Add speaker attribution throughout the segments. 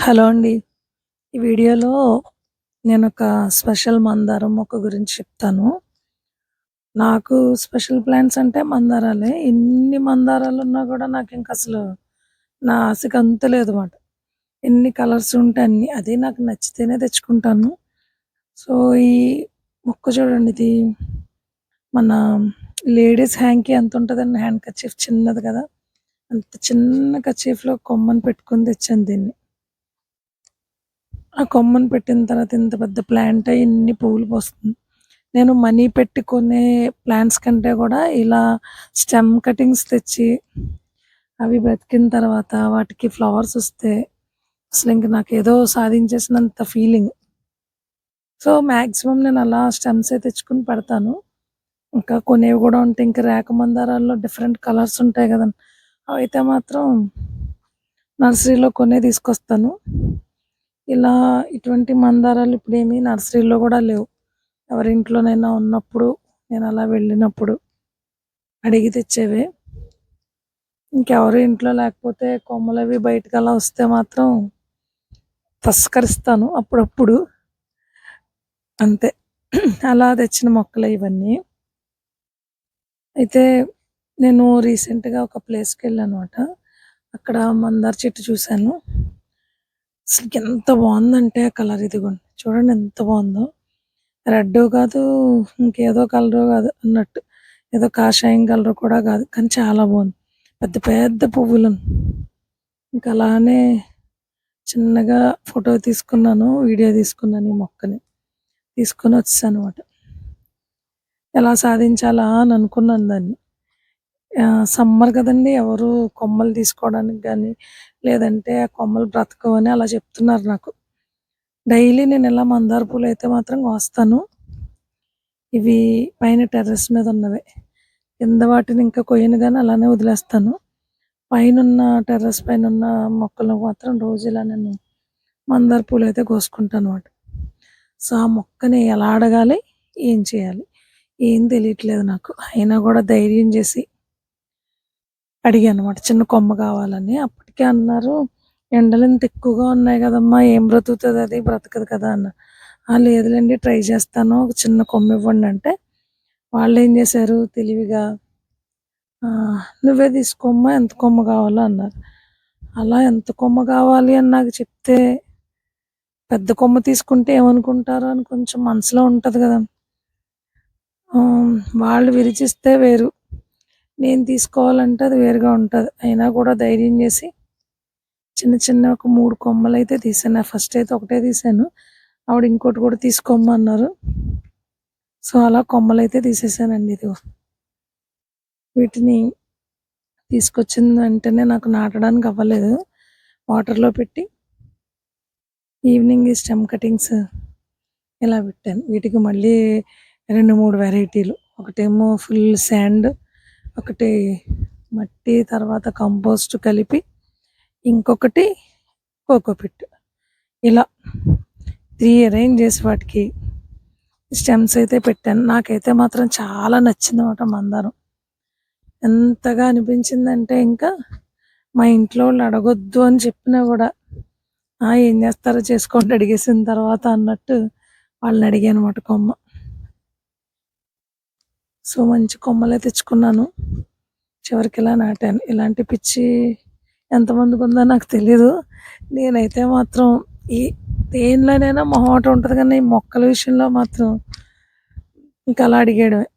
Speaker 1: Hello అండి. ఈ వీడియోలో నేనొక స్పెషల్ మందారం మొక్క గురించి చెప్తాను. నాకు స్పెషల్ ప్లాంట్స్ అంటే మందారాలే. ఎన్ని మందారాలున్నా గూడా నాకింకసలు నా ఆశకి అంతు లేదమాట. ఎన్ని కలర్స్ ఉంటే అన్ని. అది నాకు నచ్చితేనే తెచ్చుకుంటాను. సో, ఈ మొక్క చూడండి ఇది మన లేడీస్ హ్యాండ్‌కి ఎంతుంటదండి హ్యాండ్ కర్చీఫ్ చిన్నది కదా! అంత చిన్న కర్చీఫ్‌లో కొమ్మని పెట్టుకొని తెచ్చాను దీన్ని. ఆ కొమ్మని పెట్టిన తర్వాత ఇంత పెద్ద ప్లాంట్ అయ్యి ఇన్ని పువ్వులు పూస్తుంది. నేను మనీ పెట్టి కొనే ప్లాంట్స్ కంటే గూడా ఇలా స్టెమ్ కటింగ్స్ తెచ్చి, అవి బ్రతికిన తర్వాత వాటికి ఫ్లవర్స్ వస్తే అసలింక నాకేదో సాధించేసినంత ఫీలింగ్. సో, మాక్సిమం నేను అలా స్టెమ్సే తెచ్చుకొని పెడతాను. ఇంకా కొనేవి గూడా ఉంటాయి. ఇంకా రేఖ మందారాల్లో డిఫరెంట్ కలర్స్ ఉంటాయి గదండీ! అవైతే మాత్రం నర్సరీలో కొనే తీసుకొస్తాను. ఇలా ఇటువంటి మందారాలు ఇప్పుడేమి నర్సరీలో గూడా లేవు. ఎవరింట్లోనైనా ఉన్నప్పుడు నేనలా వెళ్ళినప్పుడు అడిగి తెచ్చేవే. ఇంకెవరు ఇంట్లో లేకపోతే కొమ్మలవి బయటకలా వస్తే మాత్రం తస్కరిస్తాను అప్పుడప్పుడు. అంతే. అలా తెచ్చిన మొక్కలే ఇవన్నీ. అయితే నేను రీసెంట్‌గా ఒక ప్లేస్‌కెళ్ళానమాట. అక్కడ మందార చెట్టు చూశాను. అసలకెంత బావుందంటే ఆ కలర్ ఇదిగోండి. చూడండి ఎంత బావుందో. రెడ్డు కాదు, ఇంకేదో కలరు కాదు అన్నట్టు. ఏదో కాషాయం కలర్ కూడా కాదు. కానీ చాలా బావుంది. పెద్ద పెద్ద పువ్వులు. ఇంక అలానే చిన్నగా ఫోటో తీసుకున్నాను. వీడియో తీసుకున్నాను ఈ మొక్కని. తీసుకొని వచ్చేసానమాట. ఎలా సాధించాలా అని అనుకున్నాను దాన్ని. సమ్మర్ కదండీ! ఎవరు కొమ్మలు తీసుకోవడానికి గానీ, లేదంటే ఆ కొమ్మలు బ్రతకవని అలా చెప్తున్నారు నాకు. డైలీ నేనిలా మందార పూలయితే మాత్రం కోస్తాను. ఇవి పైన టెర్రస్ మీద ఉన్నవే. కింద వాటిని ఇంకా కొయ్యను గానీ అలానే వదిలేస్తాను. పైనున్న టెర్రస్ పైనున్న మొక్కలకు మాత్రం రోజు ఇలా నేను మందార పూలైతే కోసుకుంటానమాట. సో, ఆ మొక్కని ఎలా అడగాలి? ఏం చేయాలి? ఏం తెలియట్లేదు నాకు. అయినా గూడా ధైర్యం చేసి అడిగానమాట. చిన్న కొమ్మ కావాలని. అప్పటికే అన్నారు, "ఎండలు ఇంత ఎక్కువగా ఉన్నాయి కదమ్మా! ఏం బ్రతుకుతదది? బ్రతకదు కదా!" అన్నారు. "ఆ! లేదులెండి ట్రై చేస్తాను. ఒక చిన్న కొమ్మ ఇవ్వండి" అంటే వాళ్ళేం చేశారు తెలివిగా, "నువ్వే తీసుకోమ్మా ఎంత కొమ్మ కావాలో" అన్నారు. అలా ఎంత కొమ్మ కావాలి అని నాకు చెప్తే, పెద్ద కొమ్మ తీసుకుంటే ఏమనుకుంటారో అని కొంచెం మనసులో ఉంటది గదా! వాళ్ళు విరిచిస్తే వేరు. నేను తీసుకోవాలంటే అది వేరుగా ఉంటది. అయినా కూడా ధైర్యం చేసి చిన్న చిన్న ఒక 3 కొమ్మలైతే తీసాను. ఫస్ట్ అయితే ఒకటే తీసాను. ఆవిడ ఇంకోటి కూడా తీసుకోమన్నారు. సో, అలా కొమ్మలైతే తీసేసానండి ఇదిగో. వీటిని తీసుకొచ్చిన వెంటనే నాకు నాటడానికి అవ్వలేదు. వాటర్‌లో పెట్టి ఈవినింగ్ ఈ స్టెమ్ కటింగ్స్ ఇలా పెట్టాను. వీటికి మళ్ళీ 2, 3 వెరైటీలు. ఒకటేమో ఫుల్ శాండ్, ఒకటి మట్టి తర్వాత కంపోస్ట్ కలిపి, ఇంకొకటి కోకోపిట్. ఇలా 3 అరేంజ్ చేసి వాటికి స్టెమ్స్ అయితే పెట్టాను. నాకైతే మాత్రం చాలా నచ్చిందన్నమాట మందారం. ఎంతగా అనిపించిందంటే ఇంకా మా ఇంట్లో వాళ్ళు అడగొద్దు అని చెప్పినా గూడా, ఏం చేస్తారో చేసుకోండి అడిగేసిన తర్వాత అన్నట్టు వాళ్ళని అడిగానమాట కొమ్మ. సో, మంచి కొమ్మలే తెచ్చుకున్నాను. చివరికిలా నాటాను. ఇలాంటి పిచ్చి ఎంతమందికుందో నాకు తెలీదు. నేనైతే మాత్రం ఈ దేనిలోనైనా మొహమాటం ఉంటది కానీ, ఈ మొక్కల విషయంలో మాత్రం ఇంక అలా అడిగేయడమే.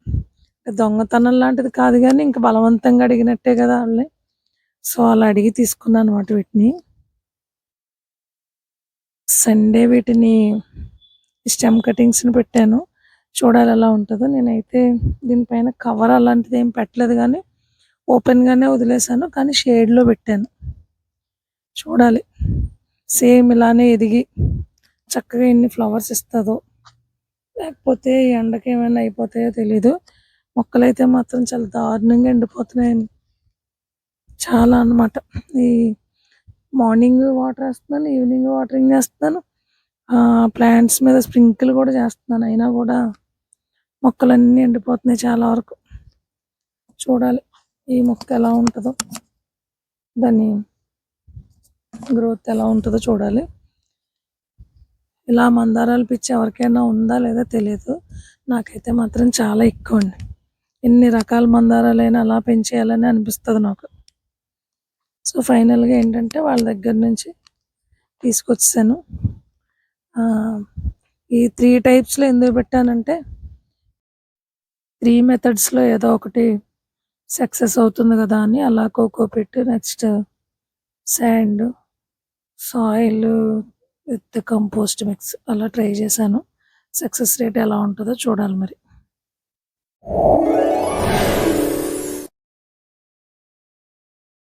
Speaker 1: దొంగతనం లాంటిది కాదు గానీ, ఇంక బలవంతంగా అడిగినట్టే గదా ఆళ్ళని. సో, అలా అడిగి తీసుకున్నానన్నమాట వీటిని. సండే వీటిని స్టెమ్ కటింగ్స్‌ని పెట్టాను. చూడాలి ఎలా ఉంటదో. నేనైతే దీనిపైన కవర్ అలాంటిదేం పెట్టలేదు గానీ, ఓపెన్‌గానే వదిలేసాను. కానీ షేడ్‌లో పెట్టాను. చూడాలి. సేమ్ ఇలానే ఎదిగి చక్కగా ఎన్ని ఫ్లవర్స్ ఇస్తదో, లేకపోతే ఎండకి ఏమైనా అయిపోతాయో తెలీదు. మొక్కలైతే మాత్రం చాలా దారుణంగా ఎండిపోతున్నాయండి. చాలా అన్నమాట. ఈ మార్నింగ్ వాటరేస్తున్నాను, ఈవినింగ్ వాటరింగ్ చేస్తున్నాను. ప్లాంట్స్ మీద స్ప్రింకిల్ కూడా చేస్తున్నాను. అయినా కూడా మొక్కలన్నీ ఎండిపోతున్నాయి చాలా వరకు. చూడాలి ఈ మొక్క ఎలా ఉంటదో, దాని గ్రోత్ ఎలా ఉంటదో చూడాలి. ఇలా మందారాల పిచ్చి ఎవరికైనా ఉందా లేదా తెలియదు. నాకైతే మాత్రం చాలా ఎక్కువ అండి. ఎన్ని రకాల మందారాలైనా అలా పెంచేయాలని అనిపిస్తుంది నాకు. సో ఫైనల్గా ఏంటంటే వాళ్ళ దగ్గర నుంచి తీసుకొచ్చేసాను. ఈ 3 టైప్స్లో ఎందుకు పెట్టానంటే 3 మెథడ్స్లో ఏదో ఒకటి సక్సెస్ అవుతుంది కదా అని అలా cocopeat, next sand, soil with compost mix అలా ట్రై చేశాను. సక్సెస్ రేట్ ఎలా ఉంటుందో చూడాలి మరి.